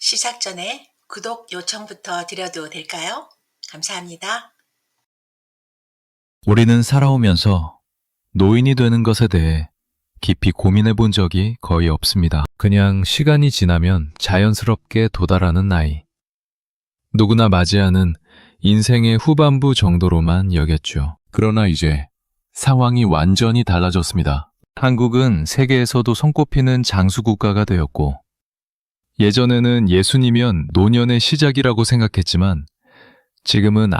시작 전에 구독 요청부터 드려도 될까요? 감사합니다. 우리는 살아오면서 노인이 되는 것에 대해 깊이 고민해 본 적이 거의 없습니다. 그냥 시간이 지나면 자연스럽게 도달하는 나이. 누구나 맞이하는 인생의 후반부 정도로만 여겼죠. 그러나 이제 상황이 완전히 달라졌습니다. 한국은 세계에서도 손꼽히는 장수국가가 되었고, 예전에는 예순이면 노년의 시작이라고 생각했지만 지금은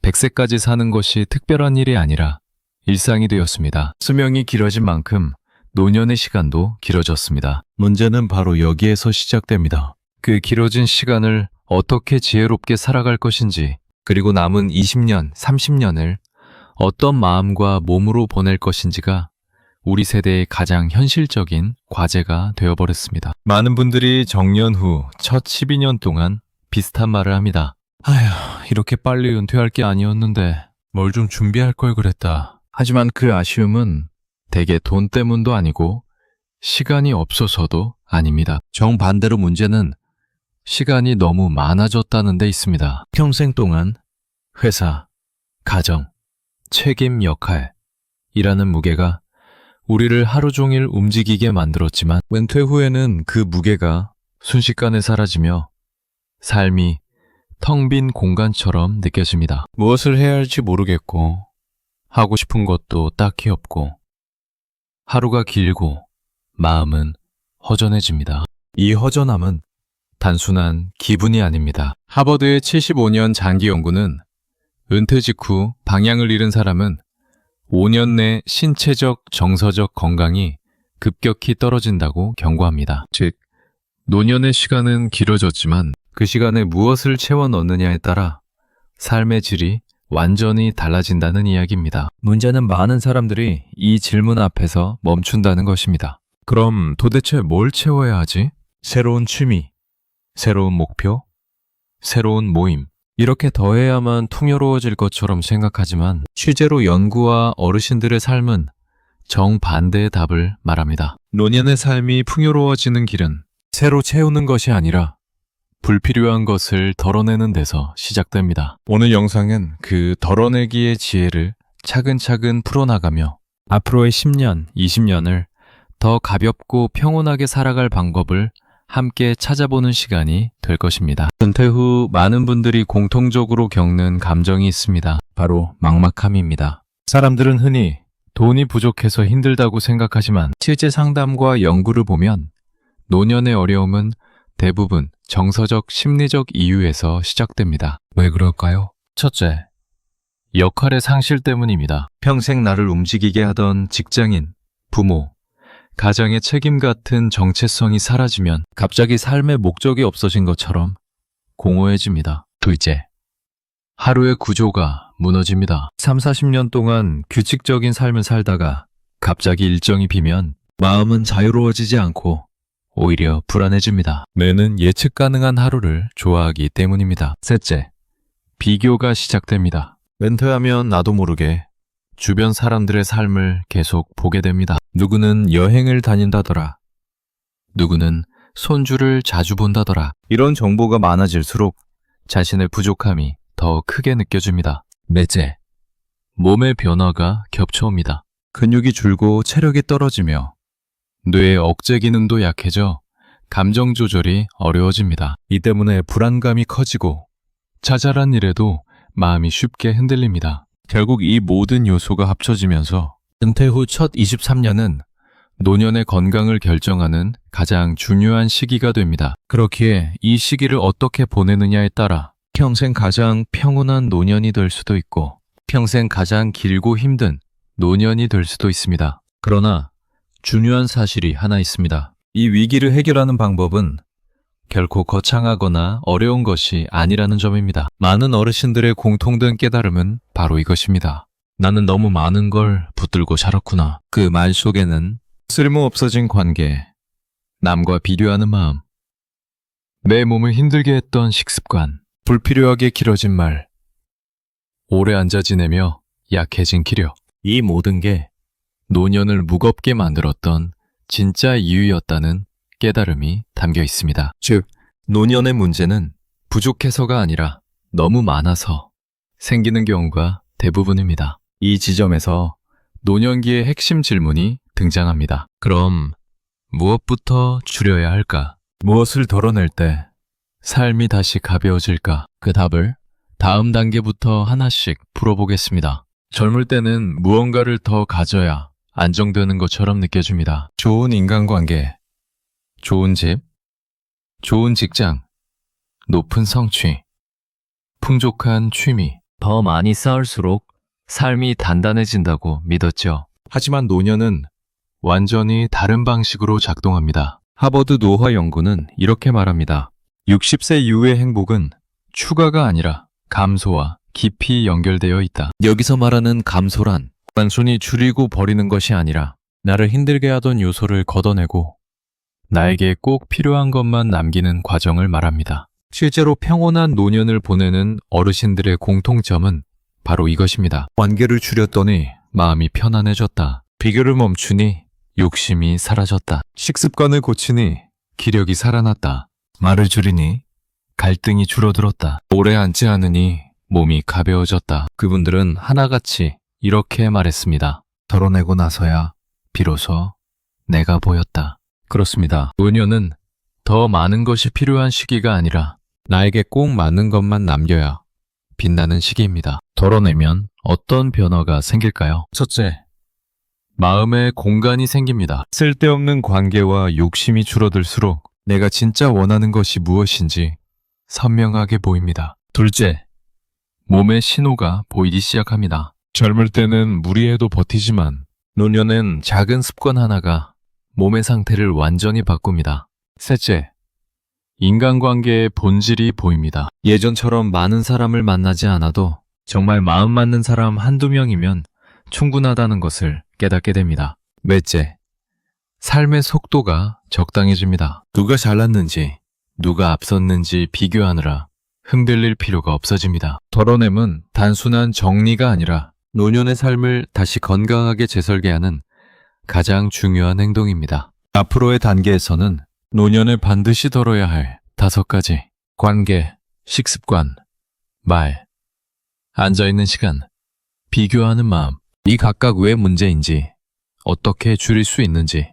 100세까지 사는 것이 특별한 일이 아니라 일상이 되었습니다. 수명이 길어진 만큼 노년의 시간도 길어졌습니다. 문제는 바로 여기에서 시작됩니다. 그 길어진 시간을 어떻게 지혜롭게 살아갈 것인지, 그리고 남은 20년, 30년을 어떤 마음과 몸으로 보낼 것인지가 우리 세대의 가장 현실적인 과제가 되어버렸습니다. 많은 분들이 정년 후 첫 12년 동안 비슷한 말을 합니다. 아휴, 이렇게 빨리 은퇴할 게 아니었는데 뭘 좀 준비할 걸 그랬다. 하지만 그 아쉬움은 대개 돈 때문도 아니고 시간이 없어서도 아닙니다. 정반대로 문제는 시간이 너무 많아졌다는 데 있습니다. 평생 동안 회사, 가정, 책임, 역할이라는 무게가 우리를 하루 종일 움직이게 만들었지만 은퇴 후에는 그 무게가 순식간에 사라지며 삶이 텅 빈 공간처럼 느껴집니다. 무엇을 해야 할지 모르겠고 하고 싶은 것도 딱히 없고 하루가 길고 마음은 허전해집니다. 이 허전함은 단순한 기분이 아닙니다. 하버드의 75년 장기 연구는 은퇴 직후 방향을 잃은 사람은 5년 내 신체적, 정서적 건강이 급격히 떨어진다고 경고합니다. 즉, 노년의 시간은 길어졌지만 그 시간에 무엇을 채워 넣느냐에 따라 삶의 질이 완전히 달라진다는 이야기입니다. 문제는 많은 사람들이 이 질문 앞에서 멈춘다는 것입니다. 그럼 도대체 뭘 채워야 하지? 새로운 취미, 새로운 목표, 새로운 모임. 이렇게 더해야만 풍요로워질 것처럼 생각하지만 취재로 연구와 어르신들의 삶은 정반대의 답을 말합니다. 노년의 삶이 풍요로워지는 길은 새로 채우는 것이 아니라 불필요한 것을 덜어내는 데서 시작됩니다. 오늘 영상은 그 덜어내기의 지혜를 차근차근 풀어나가며 앞으로의 10년, 20년을 더 가볍고 평온하게 살아갈 방법을 함께 찾아보는 시간이 될 것입니다. 은퇴 후 많은 분들이 공통적으로 겪는 감정이 있습니다. 바로 막막함입니다. 사람들은 흔히 돈이 부족해서 힘들다고 생각하지만 실제 상담과 연구를 보면 노년의 어려움은 대부분 정서적, 심리적 이유에서 시작됩니다. 왜 그럴까요? 첫째, 역할의 상실 때문입니다. 평생 나를 움직이게 하던 직장인, 부모, 가정의 책임 같은 정체성이 사라지면 갑자기 삶의 목적이 없어진 것처럼 공허해집니다. 둘째, 하루의 구조가 무너집니다. 3, 40년 동안 규칙적인 삶을 살다가 갑자기 일정이 비면 마음은 자유로워지지 않고 오히려 불안해집니다. 뇌는 예측 가능한 하루를 좋아하기 때문입니다. 셋째, 비교가 시작됩니다. 은퇴하면 나도 모르게 주변 사람들의 삶을 계속 보게 됩니다. 누구는 여행을 다닌다더라. 누구는 손주를 자주 본다더라. 이런 정보가 많아질수록 자신의 부족함이 더 크게 느껴집니다. 넷째, 몸의 변화가 겹쳐옵니다. 근육이 줄고 체력이 떨어지며 뇌의 억제 기능도 약해져 감정 조절이 어려워집니다. 이 때문에 불안감이 커지고 자잘한 일에도 마음이 쉽게 흔들립니다. 결국 이 모든 요소가 합쳐지면서 은퇴 후 첫 23년은 노년의 건강을 결정하는 가장 중요한 시기가 됩니다. 그렇기에 이 시기를 어떻게 보내느냐에 따라 평생 가장 평온한 노년이 될 수도 있고 평생 가장 길고 힘든 노년이 될 수도 있습니다. 그러나 중요한 사실이 하나 있습니다. 이 위기를 해결하는 방법은 결코 거창하거나 어려운 것이 아니라는 점입니다. 많은 어르신들의 공통된 깨달음은 바로 이것입니다. 나는 너무 많은 걸 붙들고 살았구나. 그 말 속에는 쓸모없어진 관계, 남과 비교하는 마음, 내 몸을 힘들게 했던 식습관, 불필요하게 길어진 말, 오래 앉아 지내며 약해진 기력, 이 모든 게 노년을 무겁게 만들었던 진짜 이유였다는 깨달음이 담겨 있습니다. 즉, 노년의 문제는 부족해서가 아니라 너무 많아서 생기는 경우가 대부분입니다. 이 지점에서 노년기의 핵심 질문이 등장합니다. 그럼 무엇부터 줄여야 할까? 무엇을 덜어낼 때 삶이 다시 가벼워질까? 그 답을 다음 단계부터 하나씩 풀어보겠습니다. 젊을 때는 무언가를 더 가져야 안정되는 것처럼 느껴집니다. 좋은 인간관계, 좋은 집, 좋은 직장, 높은 성취, 풍족한 취미. 더 많이 쌓을수록 삶이 단단해진다고 믿었죠. 하지만 노년은 완전히 다른 방식으로 작동합니다. 하버드 노화 연구는 이렇게 말합니다. 60세 이후의 행복은 추가가 아니라 감소와 깊이 연결되어 있다. 여기서 말하는 감소란 단순히 줄이고 버리는 것이 아니라 나를 힘들게 하던 요소를 걷어내고 나에게 꼭 필요한 것만 남기는 과정을 말합니다. 실제로 평온한 노년을 보내는 어르신들의 공통점은 바로 이것입니다. 관계를 줄였더니 마음이 편안해졌다. 비교를 멈추니 욕심이 사라졌다. 식습관을 고치니 기력이 살아났다. 말을 줄이니 갈등이 줄어들었다. 오래 앉지 않으니 몸이 가벼워졌다. 그분들은 하나같이 이렇게 말했습니다. 덜어내고 나서야 비로소 내가 보였다. 그렇습니다. 노년은 더 많은 것이 필요한 시기가 아니라 나에게 꼭 맞는 것만 남겨야 빛나는 시기입니다. 덜어내면 어떤 변화가 생길까요? 첫째, 마음에 공간이 생깁니다. 쓸데없는 관계와 욕심이 줄어들수록 내가 진짜 원하는 것이 무엇인지 선명하게 보입니다. 둘째, 몸의 신호가 보이기 시작합니다. 젊을 때는 무리해도 버티지만 노년엔 작은 습관 하나가 몸의 상태를 완전히 바꿉니다. 셋째, 인간관계의 본질이 보입니다. 예전처럼 많은 사람을 만나지 않아도 정말 마음 맞는 사람 한두 명이면 충분하다는 것을 깨닫게 됩니다. 넷째, 삶의 속도가 적당해집니다. 누가 잘났는지, 누가 앞섰는지 비교하느라 흔들릴 필요가 없어집니다. 덜어냄은 단순한 정리가 아니라 노년의 삶을 다시 건강하게 재설계하는 가장 중요한 행동입니다. 앞으로의 단계에서는 노년을 반드시 덜어야 할 5가지. 관계, 식습관, 말, 앉아있는 시간, 비교하는 마음. 이 각각 왜 문제인지, 어떻게 줄일 수 있는지,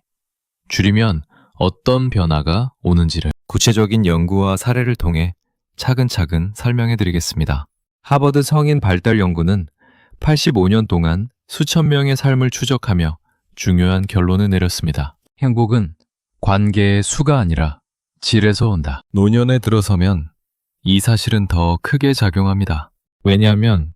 줄이면 어떤 변화가 오는지를 구체적인 연구와 사례를 통해 차근차근 설명해 드리겠습니다. 하버드 성인 발달 연구는 85년 동안 수천 명의 삶을 추적하며 중요한 결론을 내렸습니다. 행복은 관계의 수가 아니라 질에서 온다. 노년에 들어서면 이 사실은 더 크게 작용합니다. 왜냐하면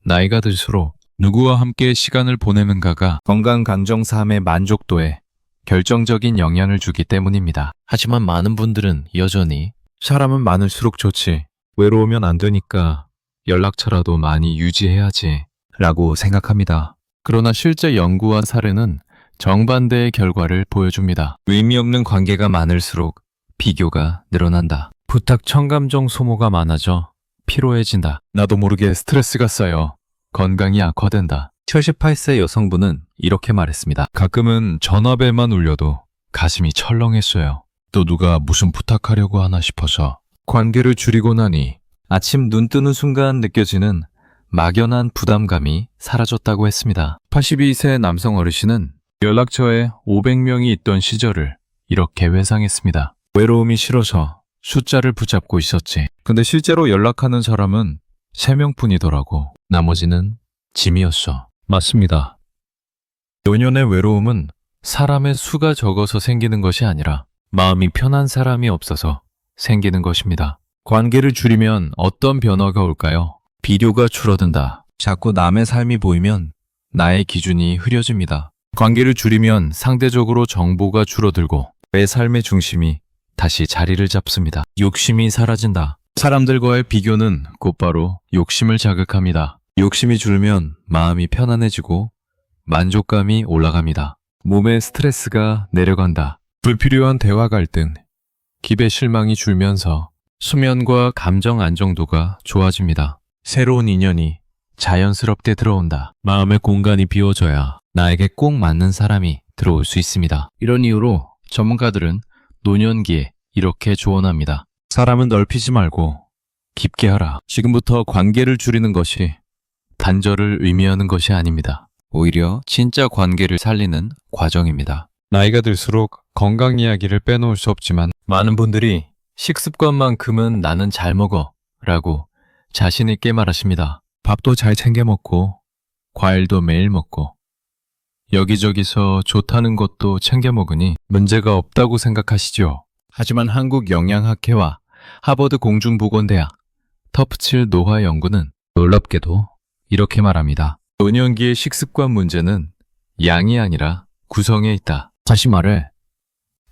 나이가 들수록 누구와 함께 시간을 보내는가가 건강 감정 삶의 만족도에 결정적인 영향을 주기 때문입니다. 하지만 많은 분들은 여전히 사람은 많을수록 좋지, 외로우면 안 되니까 연락처라도 많이 유지해야지 라고 생각합니다. 그러나 실제 연구와 사례는 정반대의 결과를 보여줍니다. 의미 없는 관계가 많을수록 비교가 늘어난다. 부탁 청감정 소모가 많아져 피로해진다. 나도 모르게 스트레스가 쌓여 건강이 악화된다. 78세 여성분은 이렇게 말했습니다. 가끔은 전화벨만 울려도 가슴이 철렁했어요. 또 누가 무슨 부탁하려고 하나 싶어서. 관계를 줄이고 나니 아침 눈 뜨는 순간 느껴지는 막연한 부담감이 사라졌다고 했습니다. 82세 남성 어르신은 연락처에 500명이 있던 시절을 이렇게 회상했습니다. 외로움이 싫어서 숫자를 붙잡고 있었지. 근데 실제로 연락하는 사람은 3명뿐이더라고. 나머지는 짐이었어. 맞습니다. 노년의 외로움은 사람의 수가 적어서 생기는 것이 아니라 마음이 편한 사람이 없어서 생기는 것입니다. 관계를 줄이면 어떤 변화가 올까요? 비교가 줄어든다. 자꾸 남의 삶이 보이면 나의 기준이 흐려집니다. 관계를 줄이면 상대적으로 정보가 줄어들고 내 삶의 중심이 다시 자리를 잡습니다. 욕심이 사라진다. 사람들과의 비교는 곧바로 욕심을 자극합니다. 욕심이 줄면 마음이 편안해지고 만족감이 올라갑니다. 몸의 스트레스가 내려간다. 불필요한 대화 갈등, 기대 실망이 줄면서 수면과 감정 안정도가 좋아집니다. 새로운 인연이 자연스럽게 들어온다. 마음의 공간이 비워져야 나에게 꼭 맞는 사람이 들어올 수 있습니다. 이런 이유로 전문가들은 노년기에 이렇게 조언합니다. 사람은 넓히지 말고 깊게 하라. 지금부터 관계를 줄이는 것이 단절을 의미하는 것이 아닙니다. 오히려 진짜 관계를 살리는 과정입니다. 나이가 들수록 건강 이야기를 빼놓을 수 없지만 많은 분들이 식습관만큼은 나는 잘 먹어 라고 자신 있게 말하십니다. 밥도 잘 챙겨 먹고 과일도 매일 먹고 여기저기서 좋다는 것도 챙겨 먹으니 문제가 없다고 생각하시죠. 하지만 한국 영양학회와 하버드 공중보건대학 터프칠 노화 연구는 놀랍게도 이렇게 말합니다. 노년기의 식습관 문제는 양이 아니라 구성에 있다. 다시 말해,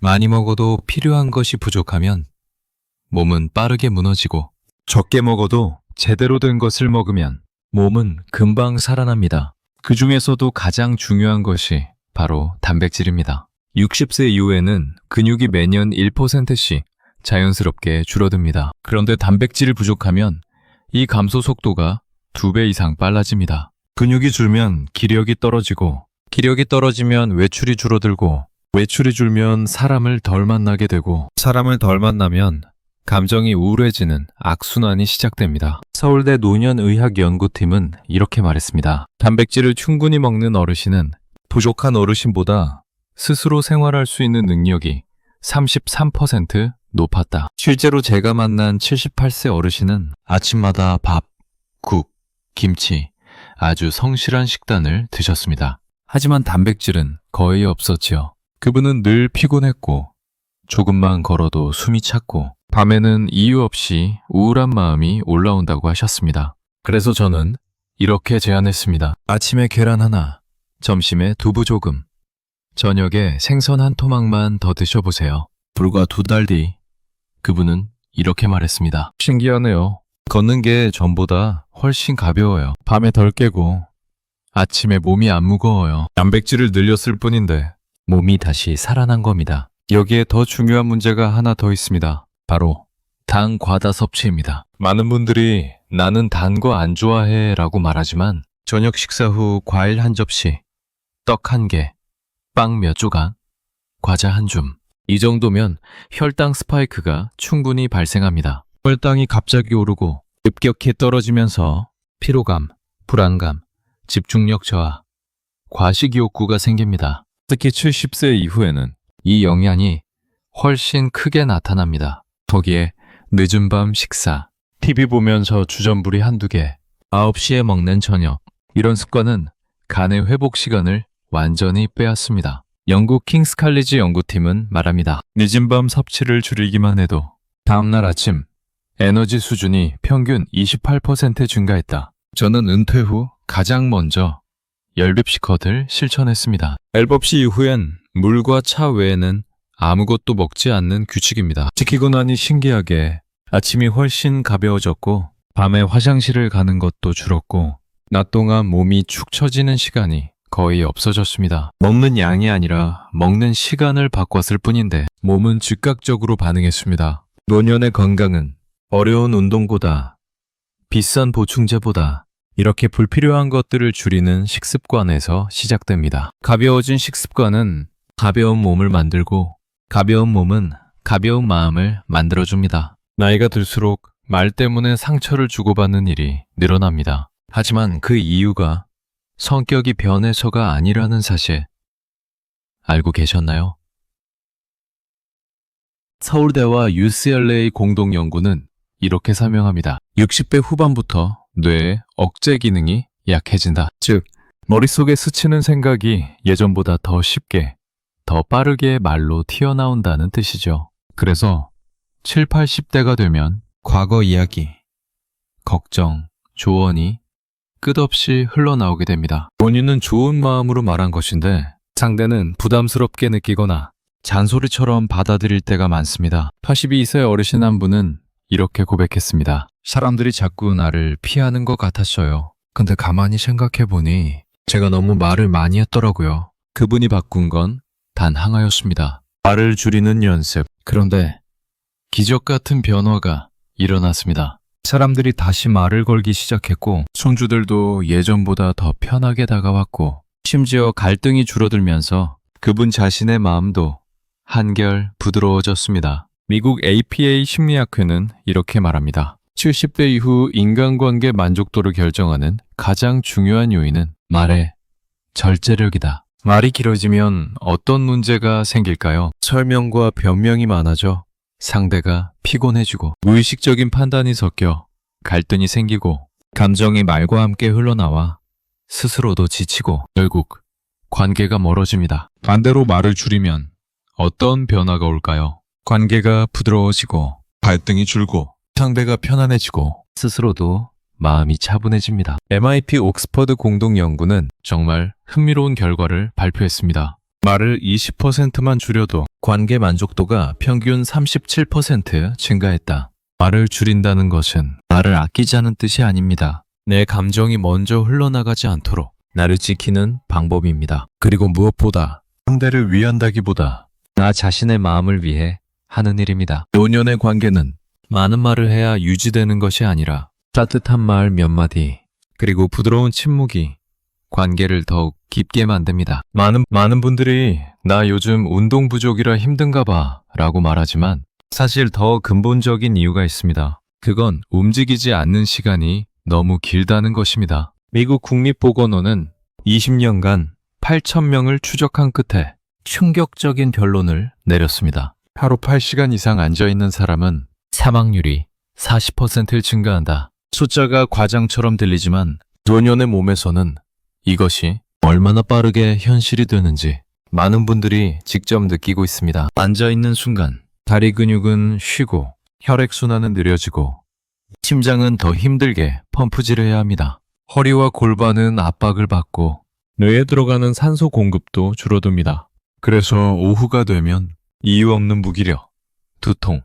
많이 먹어도 필요한 것이 부족하면 몸은 빠르게 무너지고 적게 먹어도 제대로 된 것을 먹으면 몸은 금방 살아납니다. 그 중에서도 가장 중요한 것이 바로 단백질입니다. 60세 이후에는 근육이 매년 1%씩 자연스럽게 줄어듭니다. 그런데 단백질이 부족하면 이 감소 속도가 2배 이상 빨라집니다. 근육이 줄면 기력이 떨어지고, 기력이 떨어지면 외출이 줄어들고, 외출이 줄면 사람을 덜 만나게 되고, 사람을 덜 만나면 감정이 우울해지는 악순환이 시작됩니다. 서울대 노년의학연구팀은 이렇게 말했습니다. 단백질을 충분히 먹는 어르신은 부족한 어르신보다 스스로 생활할 수 있는 능력이 33% 높았다. 실제로 제가 만난 78세 어르신은 아침마다 밥, 국, 김치, 아주 성실한 식단을 드셨습니다. 하지만 단백질은 거의 없었지요. 그분은 늘 피곤했고 조금만 걸어도 숨이 찼고 밤에는 이유 없이 우울한 마음이 올라온다고 하셨습니다. 그래서 저는 이렇게 제안했습니다. 아침에 계란 하나, 점심에 두부 조금, 저녁에 생선 한 토막만 더 드셔보세요. 불과 2달 뒤 그분은 이렇게 말했습니다. 신기하네요. 걷는 게 전보다 훨씬 가벼워요. 밤에 덜 깨고 아침에 몸이 안 무거워요. 단백질을 늘렸을 뿐인데 몸이 다시 살아난 겁니다. 여기에 더 중요한 문제가 하나 더 있습니다. 바로 당 과다 섭취입니다. 많은 분들이 나는 단 거 안 좋아해 라고 말하지만 저녁 식사 후 과일 한 접시, 떡 1개, 빵 몇 조각, 과자 한 줌. 이 정도면 혈당 스파이크가 충분히 발생합니다. 혈당이 갑자기 오르고 급격히 떨어지면서 피로감, 불안감, 집중력 저하, 과식 욕구가 생깁니다. 특히 70세 이후에는 이 영향이 훨씬 크게 나타납니다. 거기에 늦은 밤 식사, TV 보면서 주전부리 한두 개, 9시에 먹는 저녁, 이런 습관은 간의 회복 시간을 완전히 빼앗습니다. 영국 킹스 칼리지 연구팀은 말합니다. 늦은 밤 섭취를 줄이기만 해도 다음날 아침 에너지 수준이 평균 28% 증가했다. 저는 은퇴 후 가장 먼저 열립식컷을 실천했습니다. 엘법시 이후엔 물과 차 외에는 아무것도 먹지 않는 규칙입니다. 지키고 나니 신기하게 아침이 훨씬 가벼워졌고 밤에 화장실을 가는 것도 줄었고 낮 동안 몸이 축 처지는 시간이 거의 없어졌습니다. 먹는 양이 아니라 먹는 시간을 바꿨을 뿐인데 몸은 즉각적으로 반응했습니다. 노년의 건강은 어려운 운동보다 비싼 보충제보다 이렇게 불필요한 것들을 줄이는 식습관에서 시작됩니다. 가벼워진 식습관은 가벼운 몸을 만들고 가벼운 몸은 가벼운 마음을 만들어줍니다. 나이가 들수록 말 때문에 상처를 주고받는 일이 늘어납니다. 하지만 그 이유가 성격이 변해서가 아니라는 사실 알고 계셨나요? 서울대와 UCLA 공동 연구는 이렇게 설명합니다. 60대 후반부터 뇌의 억제 기능이 약해진다. 즉, 머릿속에 스치는 생각이 예전보다 더 쉽게, 더 빠르게 말로 튀어나온다는 뜻이죠. 그래서 7, 80대가 되면 과거 이야기, 걱정, 조언이 끝없이 흘러나오게 됩니다. 본인은 좋은 마음으로 말한 것인데 상대는 부담스럽게 느끼거나 잔소리처럼 받아들일 때가 많습니다. 82세 어르신 한 분은 이렇게 고백했습니다. 사람들이 자꾸 나를 피하는 것 같았어요. 근데 가만히 생각해보니 제가 너무 말을 많이 했더라고요. 그분이 바꾼 건 단 하나였습니다. 말을 줄이는 연습. 그런데 기적 같은 변화가 일어났습니다. 사람들이 다시 말을 걸기 시작했고 손주들도 예전보다 더 편하게 다가왔고 심지어 갈등이 줄어들면서 그분 자신의 마음도 한결 부드러워졌습니다. 미국 APA 심리학회는 이렇게 말합니다. 70대 이후 인간관계 만족도를 결정하는 가장 중요한 요인은 말의 절제력이다. 말이 길어지면 어떤 문제가 생길까요? 설명과 변명이 많아져 상대가 피곤해지고 무의식적인 판단이 섞여 갈등이 생기고 감정이 말과 함께 흘러나와 스스로도 지치고 결국 관계가 멀어집니다. 반대로 말을 줄이면 어떤 변화가 올까요? 관계가 부드러워지고 갈등이 줄고 상대가 편안해지고 스스로도 마음이 차분해집니다. MIT 옥스퍼드 공동연구는 정말 흥미로운 결과를 발표했습니다. 말을 20%만 줄여도 관계 만족도가 평균 37% 증가했다. 말을 줄인다는 것은 말을 아끼자는 뜻이 아닙니다. 내 감정이 먼저 흘러나가지 않도록 나를 지키는 방법입니다. 그리고 무엇보다 상대를 위한다기보다 나 자신의 마음을 위해 하는 일입니다. 노년의 관계는 많은 말을 해야 유지되는 것이 아니라 따뜻한 말 몇 마디 그리고 부드러운 침묵이 관계를 더욱 깊게 만듭니다. 많은 분들이 나 요즘 운동 부족이라 힘든가 봐 라고 말하지만 사실 더 근본적인 이유가 있습니다. 그건 움직이지 않는 시간이 너무 길다는 것입니다. 미국 국립보건원은 20년간 8,000명을 추적한 끝에 충격적인 결론을 내렸습니다. 하루 8시간 이상 앉아있는 사람은 사망률이 40% 증가한다. 숫자가 과장처럼 들리지만 노년의 몸에서는 이것이 얼마나 빠르게 현실이 되는지 많은 분들이 직접 느끼고 있습니다. 앉아있는 순간 다리 근육은 쉬고 혈액순환은 느려지고 심장은 더 힘들게 펌프질을 해야 합니다. 허리와 골반은 압박을 받고 뇌에 들어가는 산소 공급도 줄어듭니다. 그래서 오후가 되면 이유 없는 무기력, 두통,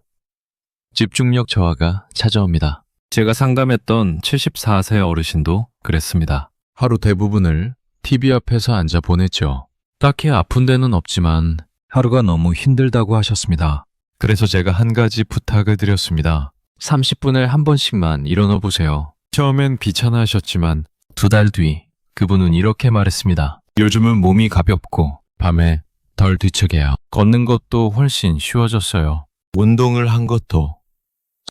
집중력 저하가 찾아옵니다. 제가 상담했던 74세 어르신도 그랬습니다. 하루 대부분을 TV 앞에서 앉아 보냈죠. 딱히 아픈 데는 없지만 하루가 너무 힘들다고 하셨습니다. 그래서 제가 한 가지 부탁을 드렸습니다. 30분에 한 번씩만 일어나 보세요. 처음엔 귀찮아하셨지만 2달 뒤 그분은 이렇게 말했습니다. 요즘은 몸이 가볍고 밤에 덜 뒤척여요. 걷는 것도 훨씬 쉬워졌어요. 운동을 한 것도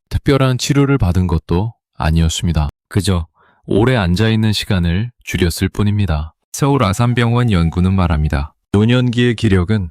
특별한 치료를 받은 것도 아니었습니다. 그저 오래 앉아있는 시간을 줄였을 뿐입니다. 서울 아산병원 연구는 말합니다. 노년기의 기력은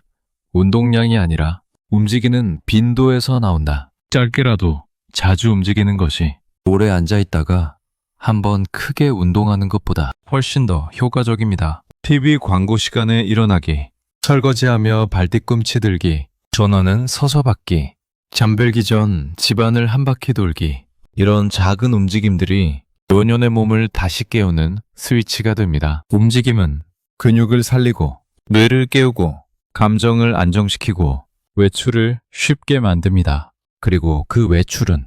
운동량이 아니라 움직이는 빈도에서 나온다. 짧게라도 자주 움직이는 것이 오래 앉아있다가 한번 크게 운동하는 것보다 훨씬 더 효과적입니다. TV 광고 시간에 일어나기, 설거지하며 발뒤꿈치 들기, 전화는 서서 받기, 잠들기 전 집안을 한 바퀴 돌기, 이런 작은 움직임들이 노년의 몸을 다시 깨우는 스위치가 됩니다. 움직임은 근육을 살리고 뇌를 깨우고 감정을 안정시키고 외출을 쉽게 만듭니다. 그리고 그 외출은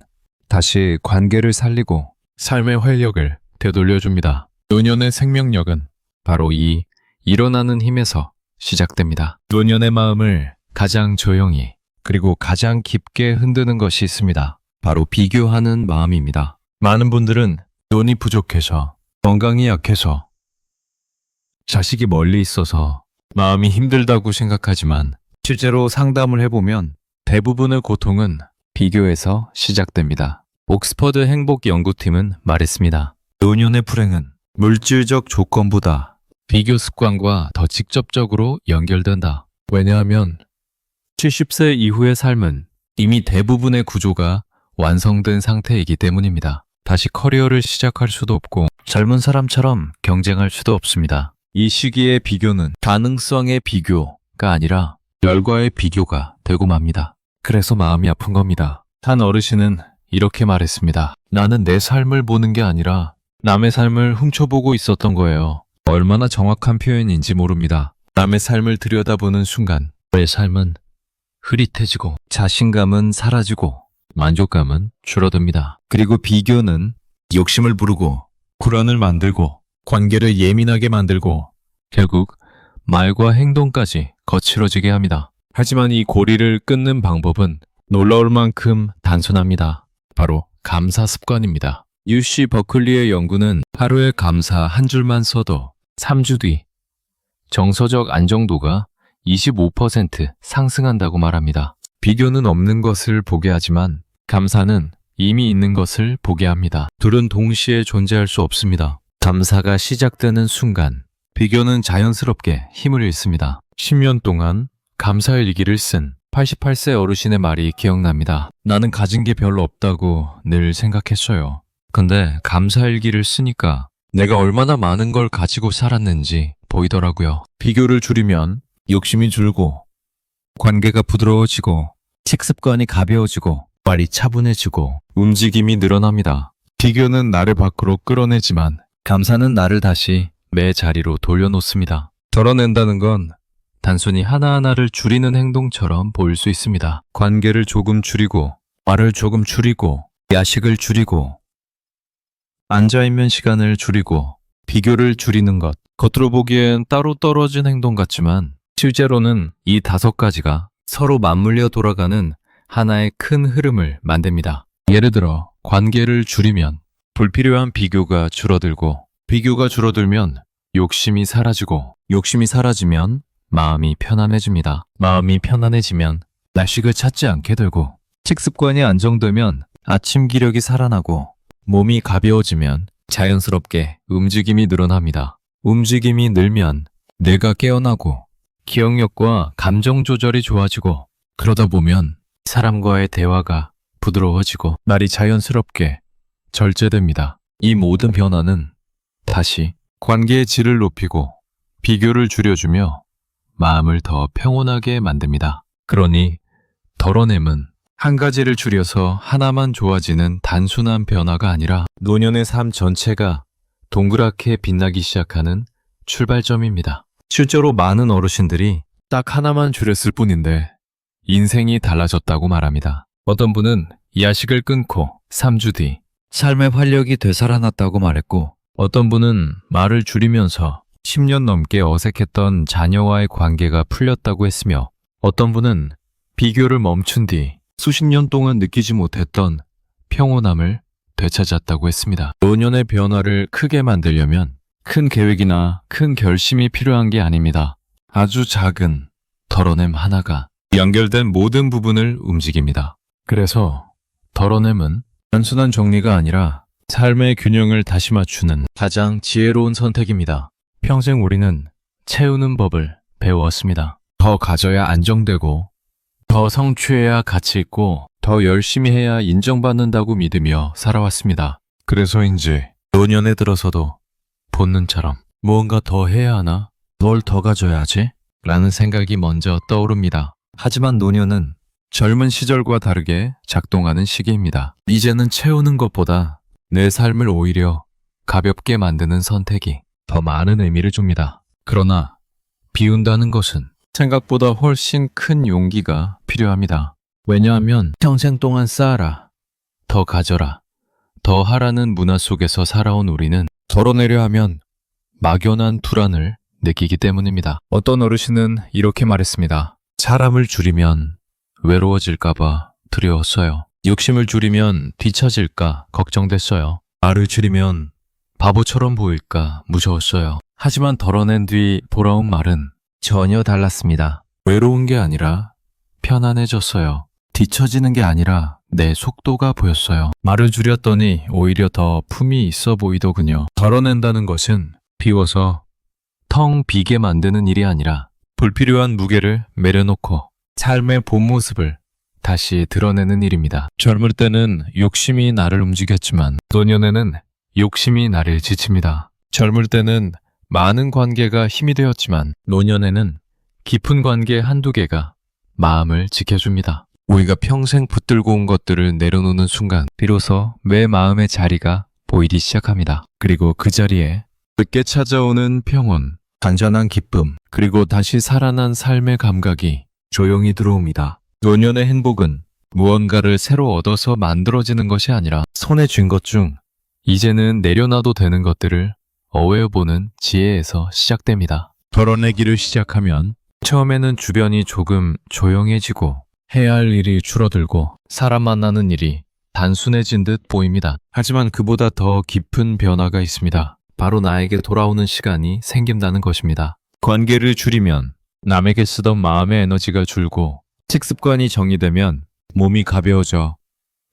다시 관계를 살리고 삶의 활력을 되돌려줍니다. 노년의 생명력은 바로 이 일어나는 힘에서 시작됩니다. 노년의 마음을 가장 조용히 그리고 가장 깊게 흔드는 것이 있습니다. 바로 비교하는 마음입니다. 많은 분들은 돈이 부족해서, 건강이 약해서, 자식이 멀리 있어서 마음이 힘들다고 생각하지만 실제로 상담을 해보면 대부분의 고통은 비교에서 시작됩니다. 옥스퍼드 행복연구팀은 말했습니다. 노년의 불행은 물질적 조건보다 비교 습관과 더 직접적으로 연결된다. 왜냐하면 70세 이후의 삶은 이미 대부분의 구조가 완성된 상태이기 때문입니다. 다시 커리어를 시작할 수도 없고 젊은 사람처럼 경쟁할 수도 없습니다. 이 시기의 비교는 가능성의 비교가 아니라 열과의 비교가 되고 맙니다. 그래서 마음이 아픈 겁니다. 한 어르신은 이렇게 말했습니다. 나는 내 삶을 보는 게 아니라 남의 삶을 훔쳐보고 있었던 거예요. 얼마나 정확한 표현인지 모릅니다. 남의 삶을 들여다보는 순간 내 삶은 흐릿해지고 자신감은 사라지고 만족감은 줄어듭니다. 그리고 비교는 욕심을 부르고 불안을 만들고 관계를 예민하게 만들고 결국 말과 행동까지 거칠어지게 합니다. 하지만 이 고리를 끊는 방법은 놀라울 만큼 단순합니다. 바로 감사 습관입니다. UC 버클리의 연구는 하루에 감사 한 줄만 써도 3주 뒤 정서적 안정도가 25% 상승한다고 말합니다. 비교는 없는 것을 보게 하지만 감사는 이미 있는 것을 보게 합니다. 둘은 동시에 존재할 수 없습니다. 감사가 시작되는 순간 비교는 자연스럽게 힘을 잃습니다. 10년 동안 감사 일기를 쓴 88세 어르신의 말이 기억납니다. 나는 가진 게 별로 없다고 늘 생각했어요. 근데 감사 일기를 쓰니까 내가 얼마나 많은 걸 가지고 살았는지 보이더라고요. 비교를 줄이면 욕심이 줄고 관계가 부드러워지고 식습관이 가벼워지고 말이 차분해지고 움직임이 늘어납니다. 비교는 나를 밖으로 끌어내지만 감사는 나를 다시 내 자리로 돌려놓습니다. 덜어낸다는 건 단순히 하나하나를 줄이는 행동처럼 보일 수 있습니다. 관계를 조금 줄이고 말을 조금 줄이고 야식을 줄이고 앉아있는 시간을 줄이고 비교를 줄이는 것. 겉으로 보기엔 따로 떨어진 행동 같지만 실제로는 이 5가지가 서로 맞물려 돌아가는 하나의 큰 흐름을 만듭니다. 예를 들어 관계를 줄이면 불필요한 비교가 줄어들고 비교가 줄어들면 욕심이 사라지고 욕심이 사라지면 마음이 편안해집니다. 마음이 편안해지면 날식을 찾지 않게 되고 식습관이 안정되면 아침 기력이 살아나고 몸이 가벼워지면 자연스럽게 움직임이 늘어납니다. 움직임이 늘면 뇌가 깨어나고 기억력과 감정 조절이 좋아지고 그러다 보면 사람과의 대화가 부드러워지고 말이 자연스럽게 절제됩니다. 이 모든 변화는 다시 관계의 질을 높이고 비교를 줄여주며 마음을 더 평온하게 만듭니다. 그러니 덜어냄은 한 가지를 줄여서 하나만 좋아지는 단순한 변화가 아니라 노년의 삶 전체가 동그랗게 빛나기 시작하는 출발점입니다. 실제로 많은 어르신들이 딱 하나만 줄였을 뿐인데 인생이 달라졌다고 말합니다. 어떤 분은 야식을 끊고 3주 뒤 삶의 활력이 되살아났다고 말했고 어떤 분은 말을 줄이면서 10년 넘게 어색했던 자녀와의 관계가 풀렸다고 했으며 어떤 분은 비교를 멈춘 뒤 수십 년 동안 느끼지 못했던 평온함을 되찾았다고 했습니다. 노년의 변화를 크게 만들려면 큰 계획이나 큰 결심이 필요한 게 아닙니다. 아주 작은 덜어냄 하나가 연결된 모든 부분을 움직입니다. 그래서 덜어냄은 단순한 정리가 아니라 삶의 균형을 다시 맞추는 가장 지혜로운 선택입니다. 평생 우리는 채우는 법을 배웠습니다. 더 가져야 안정되고 더 성취해야 가치 있고 더 열심히 해야 인정받는다고 믿으며 살아왔습니다. 그래서인지 노년에 들어서도 본능처럼 무언가 더 해야 하나? 뭘 더 가져야지? 라는 생각이 먼저 떠오릅니다. 하지만 노년은 젊은 시절과 다르게 작동하는 시기입니다. 이제는 채우는 것보다 내 삶을 오히려 가볍게 만드는 선택이 더 많은 의미를 줍니다. 그러나 비운다는 것은 생각보다 훨씬 큰 용기가 필요합니다. 왜냐하면 평생 동안 쌓아라, 더 가져라, 더 하라는 문화 속에서 살아온 우리는 덜어내려 하면 막연한 불안을 느끼기 때문입니다. 어떤 어르신은 이렇게 말했습니다. 사람을 줄이면 외로워질까봐 두려웠어요. 욕심을 줄이면 뒤처질까 걱정됐어요. 말을 줄이면 바보처럼 보일까 무서웠어요. 하지만 덜어낸 뒤 돌아온 말은 전혀 달랐습니다. 외로운 게 아니라 편안해졌어요. 뒤처지는 게 아니라 내 속도가 보였어요. 말을 줄였더니 오히려 더 품이 있어 보이더군요. 덜어낸다는 것은 비워서 텅 비게 만드는 일이 아니라 불필요한 무게를 내려놓고 삶의 본 모습을 다시 드러내는 일입니다. 젊을 때는 욕심이 나를 움직였지만 노년에는 욕심이 나를 지칩니다. 젊을 때는 많은 관계가 힘이 되었지만 노년에는 깊은 관계 한두 개가 마음을 지켜줍니다. 우리가 평생 붙들고 온 것들을 내려놓는 순간 비로소 내 마음의 자리가 보이기 시작합니다. 그리고 그 자리에 늦게 찾아오는 평온, 단전한 기쁨, 그리고 다시 살아난 삶의 감각이 조용히 들어옵니다. 노년의 행복은 무언가를 새로 얻어서 만들어지는 것이 아니라 손에 쥔 것 중 이제는 내려놔도 되는 것들을 어웨어보는 지혜에서 시작됩니다. 덜어내기를 시작하면 처음에는 주변이 조금 조용해지고 해야 할 일이 줄어들고 사람 만나는 일이 단순해진 듯 보입니다. 하지만 그보다 더 깊은 변화가 있습니다. 바로 나에게 돌아오는 시간이 생긴다는 것입니다. 관계를 줄이면 남에게 쓰던 마음의 에너지가 줄고 식습관이 정리되면 몸이 가벼워져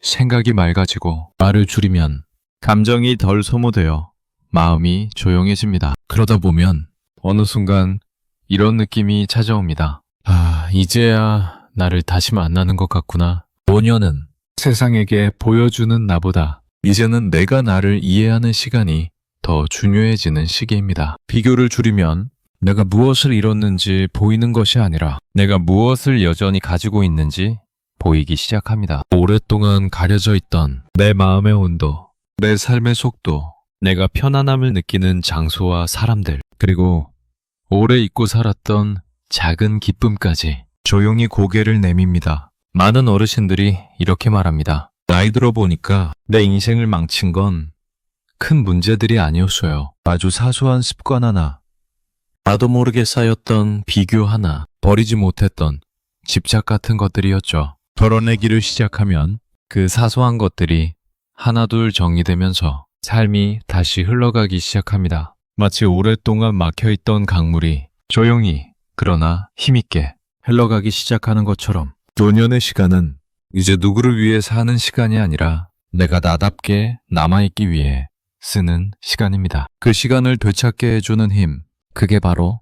생각이 맑아지고 말을 줄이면 감정이 덜 소모되어 마음이 조용해집니다. 그러다 보면 어느 순간 이런 느낌이 찾아옵니다. 아, 이제야 나를 다시 만나는 것 같구나. 5년은 세상에게 보여주는 나보다 이제는 내가 나를 이해하는 시간이 더 중요해지는 시기입니다. 비교를 줄이면 내가 무엇을 잃었는지 보이는 것이 아니라 내가 무엇을 여전히 가지고 있는지 보이기 시작합니다. 오랫동안 가려져 있던 내 마음의 온도, 내 삶의 속도, 내가 편안함을 느끼는 장소와 사람들, 그리고 오래 잊고 살았던 작은 기쁨까지 조용히 고개를 내밉니다. 많은 어르신들이 이렇게 말합니다. 나이 들어 보니까 내 인생을 망친 건 큰 문제들이 아니었어요. 아주 사소한 습관 하나, 나도 모르게 쌓였던 비교 하나, 버리지 못했던 집착 같은 것들이었죠. 덜어내기를 시작하면 그 사소한 것들이 하나둘 정리되면서 삶이 다시 흘러가기 시작합니다. 마치 오랫동안 막혀있던 강물이 조용히 그러나 힘있게 흘러가기 시작하는 것처럼 노년의 시간은 이제 누구를 위해 사는 시간이 아니라 내가 나답게 남아있기 위해 쓰는 시간입니다. 그 시간을 되찾게 해주는 힘, 그게 바로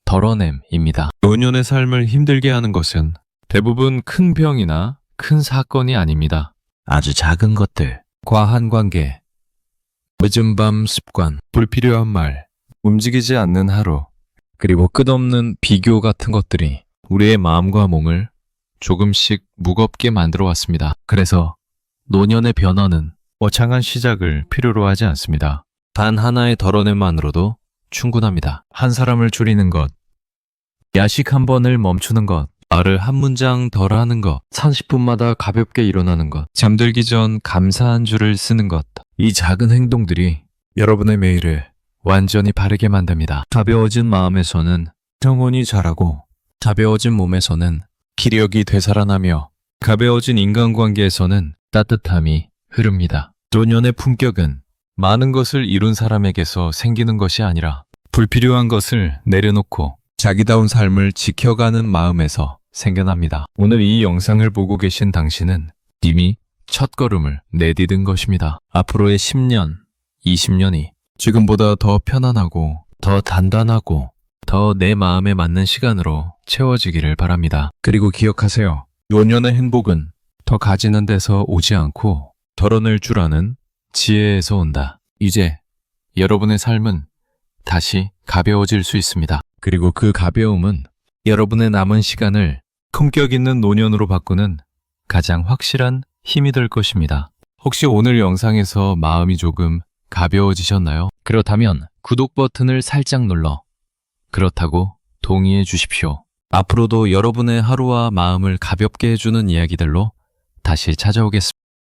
덜어냄입니다. 노년의 삶을 힘들게 하는 것은 대부분 큰 병이나 큰 사건이 아닙니다. 아주 작은 것들, 과한 관계, 늦은 밤 습관, 불필요한 말, 움직이지 않는 하루, 그리고 끝없는 비교 같은 것들이 우리의 마음과 몸을 조금씩 무겁게 만들어 왔습니다. 그래서 노년의 변화는 거창한 시작을 필요로 하지 않습니다. 단 하나의 덜어냄만으로도 충분합니다. 한 사람을 줄이는 것, 야식 한 번을 멈추는 것, 말을 한 문장 덜 하는 것, 30분마다 가볍게 일어나는 것, 잠들기 전 감사 한 줄을 쓰는 것. 이 작은 행동들이 여러분의 매일을 완전히 바르게 만듭니다. 가벼워진 마음에서는 영혼이 자라고, 가벼워진 몸에서는 기력이 되살아나며, 가벼워진 인간관계에서는 따뜻함이 흐릅니다. 노년의 품격은 많은 것을 이룬 사람에게서 생기는 것이 아니라 불필요한 것을 내려놓고 자기다운 삶을 지켜가는 마음에서 생겨납니다. 오늘 이 영상을 보고 계신 당신은 이미 첫걸음을 내디딘 것입니다. 앞으로의 10년, 20년이 지금보다 더 편안하고 더 단단하고 더 내 마음에 맞는 시간으로 채워지기를 바랍니다. 그리고 기억하세요. 노년의 행복은 더 가지는 데서 오지 않고 덜어낼 줄 아는 지혜에서 온다. 이제 여러분의 삶은 다시 가벼워질 수 있습니다. 그리고 그 가벼움은 여러분의 남은 시간을 품격 있는 노년으로 바꾸는 가장 확실한 힘이 될 것입니다. 혹시 오늘 영상에서 마음이 조금 가벼워지셨나요? 그렇다면 구독 버튼을 살짝 눌러 그렇다고 동의해 주십시오. 앞으로도 여러분의 하루와 마음을 가볍게 해주는 이야기들로 다시 찾아오겠습니다.